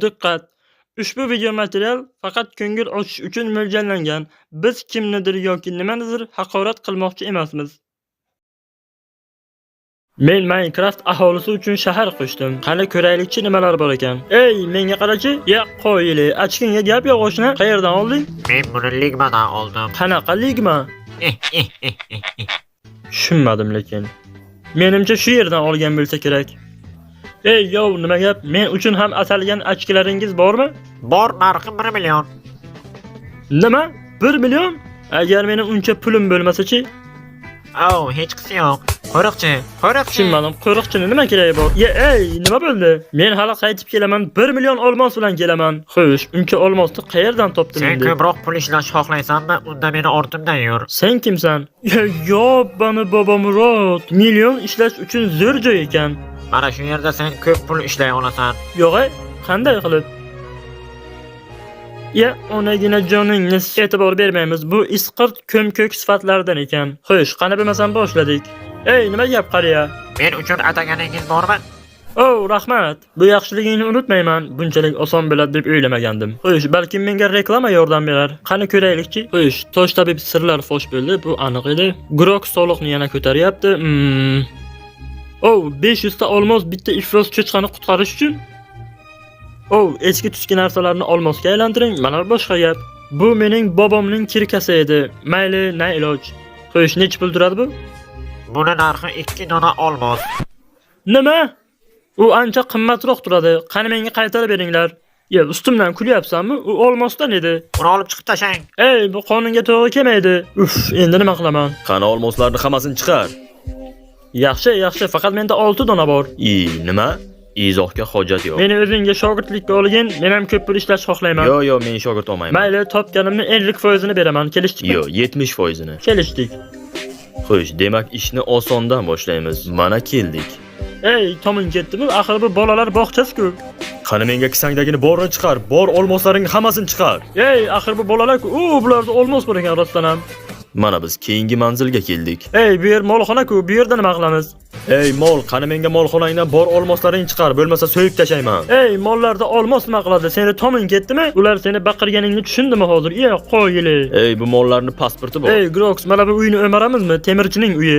Diqqat! Ushbu video material faqat ko'ngil ochish uchun mo'ljallangan. Biz kimnidir yoki nimanidir haqorat qilmoqchi emasmiz. Men Minecraft aholisi uchun shahar qo'shdim. Qani ko'raylikchi nimalar bor ekan. Ey, menga qarachi? Ya qo'yili, achkingga gap yo'q oshna. Qayerdan olding? Men buni Ligmadan oldim. Qanaqa ligma? Tushunmadim lekin. Menimcha shu yerdan olgan bo'lsa kerak. Ey, yo, nima gap? Men uchun ham atalgan achkilaringiz bormi? Bor, narxi 1 million. Nima? 1 million? Agar mening uncha pulim bo'lmasa-chi? Oh, hech qisi yo'q. Qo'riqchi. Tushunmadim. Qo'riqchini nima keragi bor? Ey, nima bo'ldi? Men hali qaytib kelaman. 1 million olmos bilan kelaman. Xo'sh, uncha olmosni qayerdan topding Sen endi? ko'proq pul ishlash xohlaysanmi? Unda meni ortimdan yur. Sen kimsan? Yo, bani Bobomurod. Million ishlash uchun zo'r joy ekan. Mana shu yerda sen ko'p pul ishlay olasan. Yo'q, qanday qilib? Ya, onagina joningni e'tibor bermaymiz. Bu isqirt ko'm-ko'k sifatlardan ekan. Xo'sh, qani bo'lmasam boshladik. Ey, nima gap qariya? Men uchun ataganingiz bormi? Oh, rahmat. Bu yaxshiligingni unutmayman. Bunchalik oson bo'ladi deb o'ylamagandim. Xo'sh, balki menga reklama yordam berar. Qani ko'raylikchi. Xo'sh, Tosh tabib sirlar fosh bo'ldi. Bu aniq edi. Grok soliqni yana ko'taryapti. Oh, 500 ta olmos bitta iflos cho'chqani qutqarish uchun. Oh, eski tuski narsalarni olmosga aylantiring. Mana boshqa gap. Bu mening bobomning kirkasi edi. Mayli, na iloj. Xo'sh, nechta pul turadi bu? Buni narxi 2 dona olmos. Nima? U ancha qimmatroq turadi. Qani menga qaytarib beringlar. Ya, ustimdan kulyapsanmi? U olmosdan edi. Uni olib chiqib tashlang. Ey, bu qonunga to'g'ri kelmaydi. Endi nima qilaman? Qani olmoslarni hammasini chiqar. Yaxshi, faqat menda 6 dona bor. Nima? Izohga hojat yo'q. Meni o'zingga shogirdlikka olgin, men ham ko'p pul ishlash xohlayman. Yo'q, men shogird olmayman. Mayli, topganimni 50% beraman. Kelishdikmi? Yo'q, 70%. Kelishdik. Xo'sh, demak ishni osondan boshlaymiz. Mana keldik. Ey, toming ketdimi? Axir bu bolalar bog'chasi-ku. Qani menga kisangdagini borni chiqar. Bor olmoslaringni hammasini chiqar. Ey, axir bu bolalar-ku. Bularda olmos bor ekan rostdan ham. Mana biz keyingi manzilga keldik. Ey, bu yer molxona-ku. Bu yerda nima qilamiz? Ey, mol, qani menga molxonangdan bor olmoslaringni chiqar, bo'lmasa so'yib tashlayman. Ey, mollarda olmos nima qiladi? Seni toming ketdimi? Ular seni baqirganingni tushundimi hozir? Qo'yili. Ey, bu mollarni pasporti bor. Ey, Grox, mana bu uyni o'maramizmi? Temirchining uyi.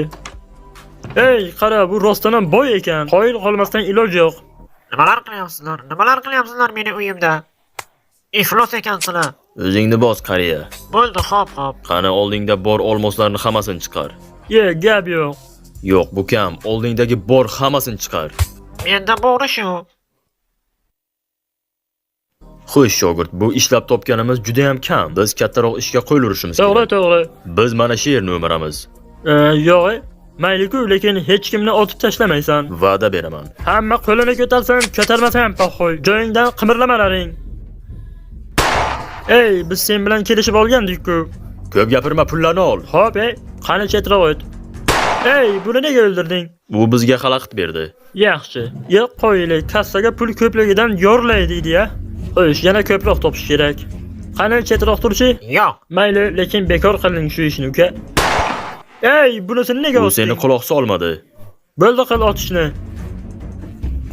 Ey, qara, bu rostdan ham boy ekan. Qoyil qolmasdan iloj yo'q. Nimalar qilyapsizlar meni uyimda? Iflos ekansizlar. O'zingni bos, qariya. Bo'ldi, xo'p. Qani oldingda bor olmoslarni hammasini chiqar. Gap yo'q. Yo'q, bu kam. Oldingdagi bor hammasini chiqar. Menda bori shu. Xo'sh, shogird, bu ishlab topganimiz juda ham kam. Biz kattaroq ishga qo'l urishimiz kerak. To'g'ri. Biz mana shu yerni o'maramiz. Yo'q, mayli-ku, lekin hech kimni otib tashlamaysan. Va'da beraman. Hamma qo'lini ko'tarsan, ko'tarmasa ham paxoy. Joyingdan qimirlamalaring. Ey, biz sen bilan kelishib olgandik-ku. Ko'p gapirma, pullarni ol. Xo'p, qani chetroq o't. Ey, buni nega o'ldirding? U bizga xalaqit berdi. Yaxshi. Qo'yili, kassaga pul ko'pligidan yorlaydi deydi-ya. Xo'sh, yana ko'proq topish kerak. Qani chetroq turchi? Yo'q. Mayli, lekin bekor qiling shu ishni, uka. Ey, bunisini nega U otding? seni quloq solmadi. Bo'ldi, qil otishni.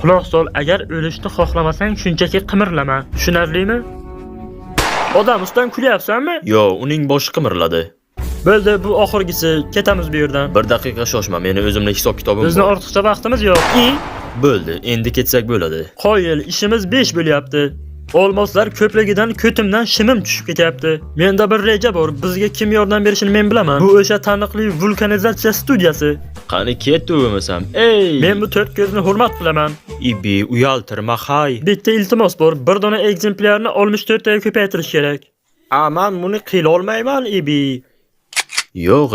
Quloq sol, agar o'lishni xohlamasang, shunchaki qimirlama. Tushunarlimi? Odam ustidan kulyapsanmi? Yo'q, uning boshi qimirladi. Bo'ldi, bu oxirgisi. Ketamiz bu yerdan. 1 daqiqa shoshma, meni o'zimning hisob-kitobim Bizni bor. ortiqcha vaqtimiz yo'q. Bo'ldi, endi ketsak bo'ladi. Qo'yil, ishimiz 5 bo'lyapti. Olmoslar ko'pligidan ko'timdan shimim tushib ketyapti. Menda bir reja bor. Bizga kim yordam berishini men bilaman. Bu o'sha taniqli vulkanizatsiya studiyasi. Qani ketdi o'masam. Ey, Men bu 4 ko'zni hurmat qilaman. Ibi, uyaltirma, hay. Bitta iltimos bor. Bir dona ekzemplyarni 64 taga ko'paytirish kerak. Men buni qila olmayman, Ibi. Yo'q,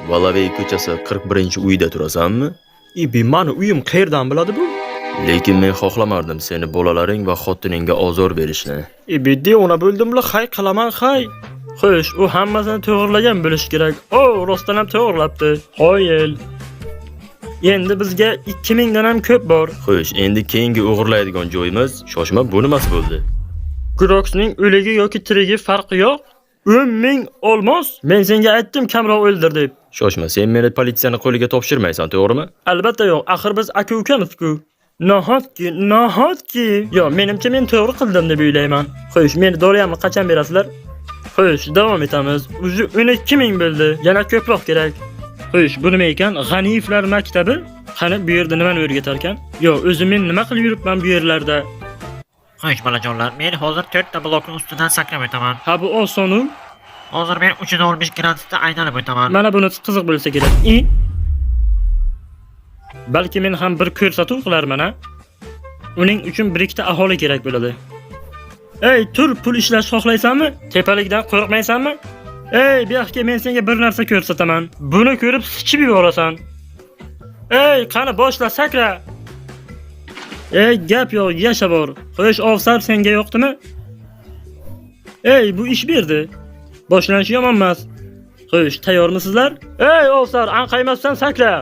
Valavey ko'chasi 41-uyda turasanmi? Ibi, meni uyim qayerdan biladi bu? Lekin men xohlamardim seni bolalaring va xotiningga ozor berishni. Ibiddi ona bo'ldimla, hay qilaman, hay. Xo'sh, u hammasini to'g'rilagan bo'lish kerak. Rostdan ham to'g'rilabdi. Qo'yil. Endi bizga 2000 dan ham ko'p bor. Xo'sh, endi keyingi o'g'irlaydigan joyimiz, shoshma, bu nimasi bo'ldi? Groxning o'ligi yoki tirigi farqi yo'q. 10,000 olmos. Men senga aytdim kamroq o'ldir deb. Shoshma, sen meni politsiyani qo'liga topshirmaysan, to'g'rimi? Albatta yo'q. Axir biz aka-ukamiz-ku. Nahotki. Yo, menimcha men to'g'ri qildim deb o'ylayman. Xo'sh, meni Doryanni qachon berasizlar? Xo'sh, davom etamiz. Uzi 12 ming bo'ldi. Yana ko'proq kerak. Xo'sh, bu nima ekan? G'aniyevlar maktabi? Qani bu yerda nimani o'rgatar ekan? Yo, o'zim men nima qilib yuribman bu yerlarda? Xo'sh bolajonlar, men hozir 4 ta blokning ustidan sakrab o'taman. Ha bu oson-u. Hozir men 315 gradusda aylanib o'taman. Mana buni qiziq bo'lsa kerak. Balki men ham bir ko'rsatuv qilarman, ha? Uning uchun bir ikkita aholi kerak bo'ladi. Ey, tur, pul ishlash xohlaysanmi? Tepalikdan qo'rqmaysanmi? Ey, bu yoqqa men senga bir narsa ko'rsataman. Buni ko'rib sichib yuborasan. Ey, qani boshla, sakra. Ey, gap yo'q, yasha bor. Xo'sh, ofsar senga yo'qdimi? Ey, bu ish berdi. Boshlanishi yomon emas. Xo'sh, tayyormisizlar? Ey, ofsar, anqaymasdan sakra.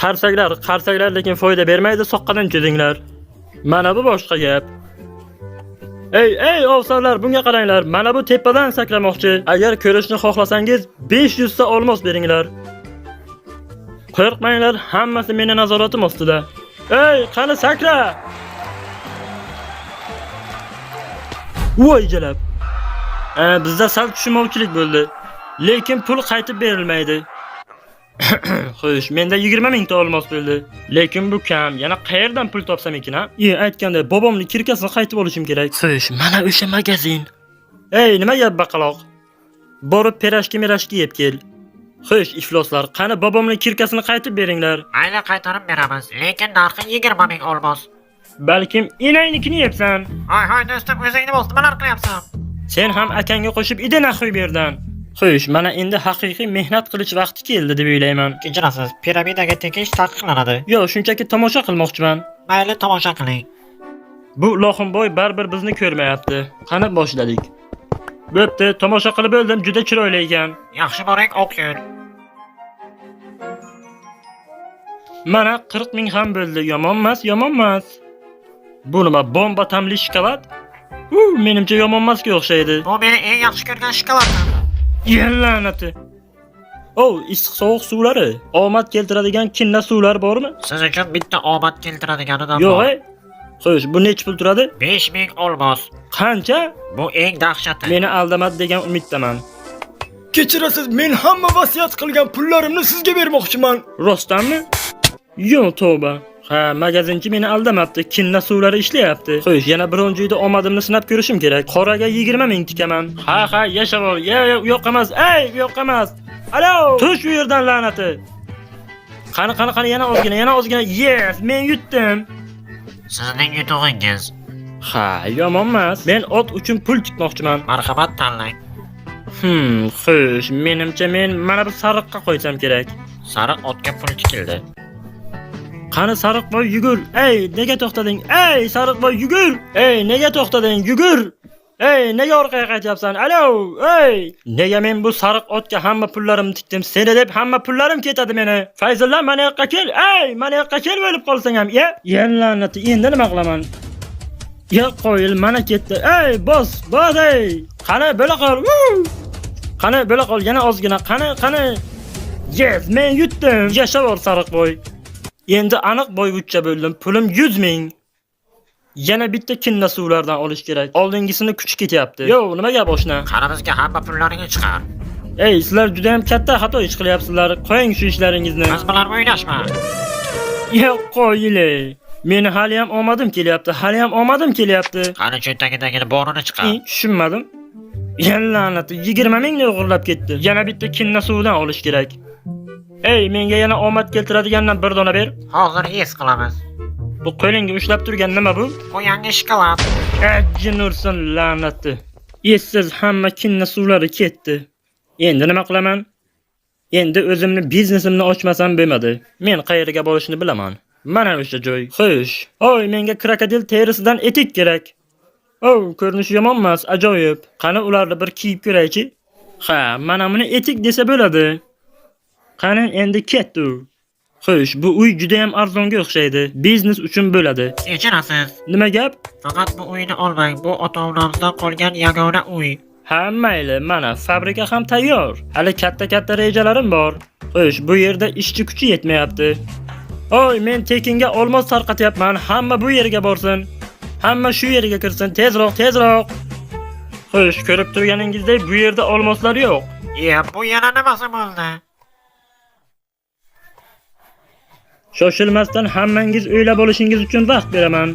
Qarsaklar lekin foyda bermaydi, soqqadan cho'zinglar. Mana bu boshqa gap. Ey, ofsarlar, bunga qaranglar. Mana bu tepadan sakramoqchi. Agar ko'rishni xohlasangiz 500 ta olmos beringlar. Qo'rqmanglar, hammasi meni nazoratim ostida. Ey, qani sakra! Voy jalab. Bizda sal tushunmovchilik bo'ldi. Lekin pul qaytib berilmaydi. Xo'sh, menda 20 ming ta olmos bo'ldi. Lekin bu kam. Yana qayerdan pul topsam ekan, ha? Aytganda bobomning kirkasini qaytib olishim kerak. Xo'sh, mana o'sha magazin. Ey, nima gap baqaloq? Borib perashki yeb kel. Xo'sh, ifloslar, qani bobomning kirkasini qaytib beringlar. Mayli, qaytarib beramiz, lekin narxi 20 ming olmos. Balkim enaynikini yebsan. Hay, do'stim, o'zingni bos, nimalar qilyapsan? Sen ham akangga qo'shib idana qo'y bu yerdan. Xo'sh, mana endi haqiqiy mehnat qilish vaqti keldi deb o'ylayman. Kechirasiz, piramidaga tekish taqiqlanadi. Yo, shunchaki tomosha qilmoqchiman. Mayli, tomosha qiling. Bu Loximboy baribir bizni ko'rmayapti. Qani boshladik. Bo'pti, tomosha qilib o'ldim, juda chiroyli ekan. Yaxshi boring, o'q yo'l. Mana 40 ming ham bo'ldi. Yomon emas. Bu nima, bomba tamli shokolad? Menimcha yomon emasga o'xshaydi. Bu meni eng yaxshi ko'rgan shokoladim. La'nati. Issiq sovuq suvlari. Omad keltiradigan kinna suvlar bormi? Siz uchun bitta omad keltiradiganidan yo'q. Xo'sh, bu nech pul turadi? 5 ming olmos. Qancha? Bu eng dahshati. Meni aldamadi degan umiddaman. Kechirasiz, men hamma vasiyat qilgan pullarimni sizga bermoqchiman. Rostdanmi? Yo'q, tavba. Ha, magazinchi meni aldamabdi. Kinna suvlari ishlayapti. Xo'sh, yana bironchi uyda omadimni sinab ko'rishim kerak. Qoraga 20 ming tikaman. Ha, yasha bor. Yo'q emas. Yo'q emas. Alo, tush bu yerdan la'nati. Qani, yana ozgina. Yes, men yutdim. Sizning yutug'ingiz. Ha, yomon emas. Men ot uchun pul tikmoqchiman. Marhamat tanlang. Xo'sh, menimcha men mana bu sariqqa qo'ysam kerak. Sariq otga pul tikildi. Qani Sariqboy, yugur. Ey, nega to'xtading? Ey, Sariqboy, yugur. Ey, nega to'xtading? Yugur. Ey, nega orqaga qaytyapsan? Alo, ey! Nega men bu sariq otga hamma pullarimni tikdim? Seni deb hamma pullarim ketadi meni. Fayzullo, mana yoqqa kel. Ey, mana yoqqa kel bo'lib qolsang ham. La'nati, endi nima qilaman? Qo'yil, mana ketdi. Ey, bos, ey. Qani, bo'la qol. Qani, bo'la qol, yana ozgina. Qani. Yes, men yutdim. Yashab Sariqboy. Endi aniq boyvuchcha bo'ldim. Pulim 100 ming. Yana bitta kinna suvlardan olish kerak. Oldingisini kuchi ketyapti. Yo, nima gap oshna? Qaramizga hamma pullaringni chiqar. Ey, sizlar juda ham katta xato ish qilyapsizlar. Qo'ying shu ishlaringizni. Biz bilan o'ynashma. Qo'yile. Meni hali ham omadim kelyapti. Qani cho'ntagidagini borini chiqar. Tushunmadim. La'nati, 20 mingni o'g'irlab ketdi. Yana bitta kinna suvdan olish kerak. Ey, menga yana omad keltiradigandan bir dona ber. Hozir his qilamiz. Bu qo'lingga ushlab turgan nima bu? Bu yangi shokolad. Jinursin la'nati. Essiz hamma kinna suvlari ketdi. Endi nima qilaman? Endi o'zimni biznesimni ochmasam bo'lmadi. Men qayerga borishni bilaman. Mana o'sha joy. Xo'sh. Menga krokodil terisidan etik kerak. Ko'rinishi yomon emas, ajoyib. Qani ularni bir kiyib ko'raychi? Ha, mana buni etik desa bo'ladi. Qani endi ketdi. Xo'sh, bu uy juda ham arzonga o'xshaydi. Biznes uchun bo'ladi. Kechirasiz. Nima gap? Faqat bu uyni olmang. Bu ota-onamizdan qolgan yagona uy. Ha, mayli, mana fabrika ham tayyor. Hali katta rejalarim bor. Xo'sh, bu yerda ishchi kuchi yetmayapti. Oy, men tekinga olmos tarqatyapman. Hamma bu yerga borsin. Hamma shu yerga kirsin. Tezroq, tezroq. Xo'sh, ko'rib turganingizdek, bu yerda olmoslar yo'q. Bu yana nimasi bo'ldi? Shoshilmasdan hammangiz o'ylab olishingiz uchun vaqt beraman.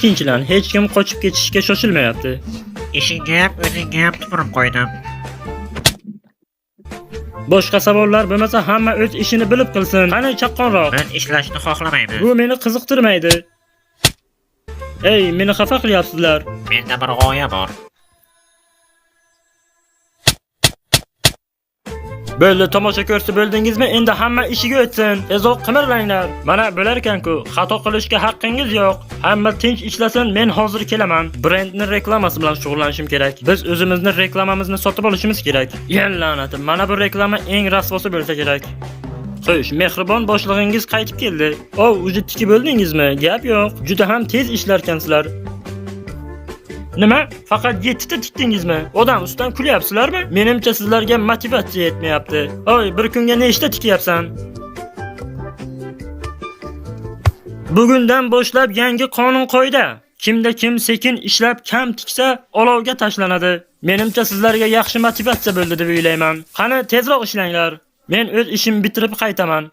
Tinchlan, hech kim qochib ketishga shoshilmayapti. Ishingga ham, o'zingga ham tupurib qo'ydim. Boshqa savollar bo'lmasa, hamma o'z ishini bilib qilsin. Qani chaqqonroq. Men ishlashni xohlamayman. Bu meni qiziqtirmaydi. Ey, meni xafa qilyapsizlar. Menda bir g'oya bor. Bo'ldi, tomosha ko'rsa bo'ldingizmi? Endi hamma ishiga o'tsin. Tezroq qimirlanglar. Mana bo'lar ekan-ku, xato qilishga haqqingiz yo'q. Hamma tinch ishlasin, men hozir kelaman. Brendning reklamasi bilan shug'ullanishim kerak. Biz o'zimizni reklamamizni sotib olishimiz kerak. La'natim, mana bu reklama eng rasvosi bo'lsa kerak. Xo'sh, mehribon boshlig'ingiz qaytib keldi. Uje tikib bo'ldingizmi? Gap yo'q. Juda ham tez ishlarkansizlar. Nima? Faqat 7 ta tikdingizmi? Odam ustidan kulyapsizlarmi? Menimcha sizlarga motivatsiya yetmayapti. Bir kunga nechta tikyapsan? Bugundan boshlab yangi qonun qoida. Kimda kim sekin ishlab kam tiksa, olovga tashlanadi. Menimcha sizlarga yaxshi motivatsiya bo'ldi deb o'ylayman. Qani tezroq ishlanglar. Men o'z ishimni bitirib qaytaman.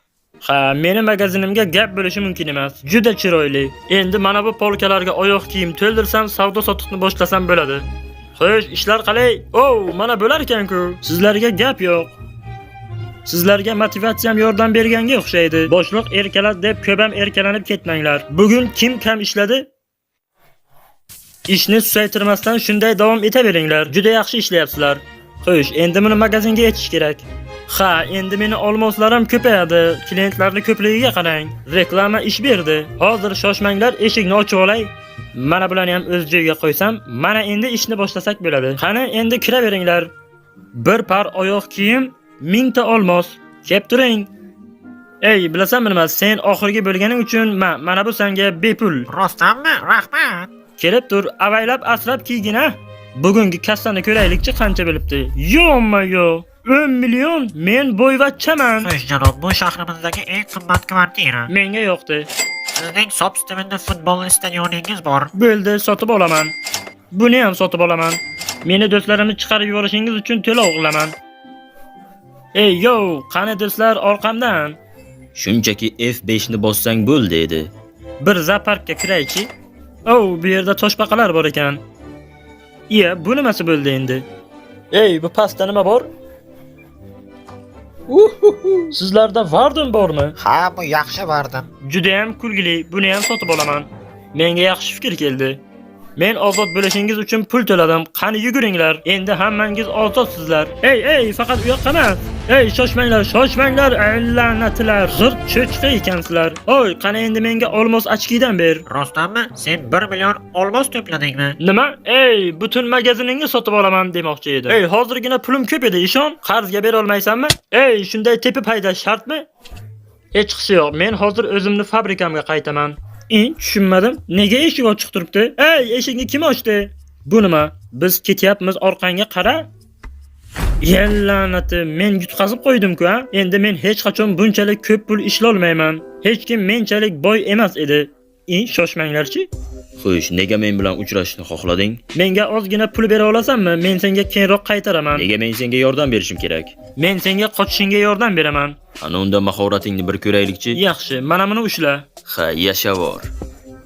Meni magazinimga gap bo'lishi mumkin emas. Juda chiroyli. Endi mana bu polkalarga oyoq kiyim to'ldirsam, savdo sotiqni boshlasam bo'ladi. Xo'sh, ishlar qalay? Mana bo'lar ekan-ku. Sizlarga gap yo'q. Sizlarga motivatsiyam yordam berganga o'xshaydi. Boshliq erkalat deb ko'p ham erkalanib ketmanglar. Bugun kim kam ishladi? Ishni susaytirmasdan shunday davom etaveringlar. Juda yaxshi ishlayapsizlar. Xo'sh, endi buni magazinga yetish kerak. Endi meni olmoslarim ko'payadi. Klientlarning ko'pligiga qarang. Reklama ish berdi. Hozir shoshmanglar, eshikni ochib olay. Mana bularni ham o'z joyiga qo'ysam, mana endi ishni boshlasak bo'ladi. Qani, endi kiraveringlar. Bir par oyoq kiyim, 1000 ta olmos. Kep turing. Bilasanmi nima? Sen oxirgi bo'lganing uchun mana bu senga bepul. Rostdanmi? Rahmat. Kelib tur, avaylab asrab kiygina. Bugungi kassani ko'raylikchi qancha bo'libdi. Yo'q. 10 million. Men boyvachchaman. Xo'sh janob, bu shahrimizdagi eng qimmat kvartira. Menga yo'qdi. Sizning sobstvenni futbol stadioningiz bor. Bo'ldi, sotib olaman. Buni ham sotib olaman. Meni do'stlarimni chiqarib yuborishingiz uchun to'lov qilaman. Qani do'stlar orqamdan. Shunchaki F5 ni bossang bo'ldi edi. Bir zooparkka kiraychi. Bu yerda toshbaqalar bor ekan. Bu nimasi bo'ldi endi? Bu pastda nima bor? Sizlarda Vardon bormi? Bu yaxshi Vardon. Juda ham kulgili. Buni ham sotib olaman. Menga yaxshi fikr keldi. Men ozod bo'lishingiz uchun pul to'ladim. Qani yuguringlar. Endi hammangiz ozodsizlar. Faqat u yoqqa emas. Shoshmanglar, la'natlar. G'irt cho'chqa ekansizlar. Qani endi menga olmos ochkidan ber. Rostdanmi? Sen 1 million olmos to'pladingmi? Nima? Butun magaziningni sotib olaman demoqchi edim. Hozirgina pulim ko'p edi, ishon. Qarzga bera olmaysanmi? Shunday tepib haydash shartmi? Hech qisi yo'q. Men hozir o'zimni fabrikamga qaytaman. Tushunmadim. Nega eshik ochiq turibdi? Eshikni kim ochdi? Bu nima? Biz ketyapmiz, orqangga qara. La'nati, men yutqazib qo'ydim-ku, Endi men hech qachon bunchalik ko'p pul ishla olmayman. Hech kim menchalik boy emas edi. Shoshmanglarchi. Xo'sh, nega men bilan uchrashishni xohlading? Menga ozgina pul bera olasanmi? Men senga keyinroq qaytaraman. Nega men senga yordam berishim kerak? Men senga qochishingga yordam beraman. Ana unda mahoratingni bir ko'raylikchi. Yaxshi, mana buni ushla. Yashavor.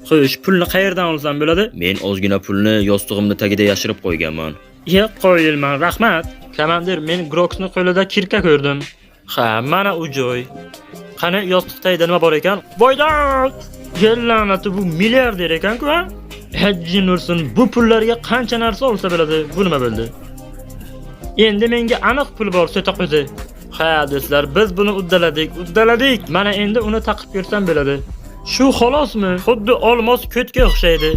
Xo'sh, pulni qayerdan olsam bo'ladi? Men ozgina pulni yostig'imning tagida yashirib qo'yganman. Qo'yilman, rahmat. Komandir, men Groksni qo'lida kirka ko'rdim. Mana u joy. Qani yostiqda nima bor ekan? Boydoq! La'nati, bu milliarder ekan-ku, Hajji Nursin, bu pullarga qancha narsa olsa bo'ladi. Bu nima bo'ldi? Endi menga aniq pul bor, so'toq o'zi. Do'stlar, biz buni uddaladik. Mana endi uni taqib ko'rsam bo'ladi. Shu xolosmi? Xuddi olmos ko'tga o'xshaydi.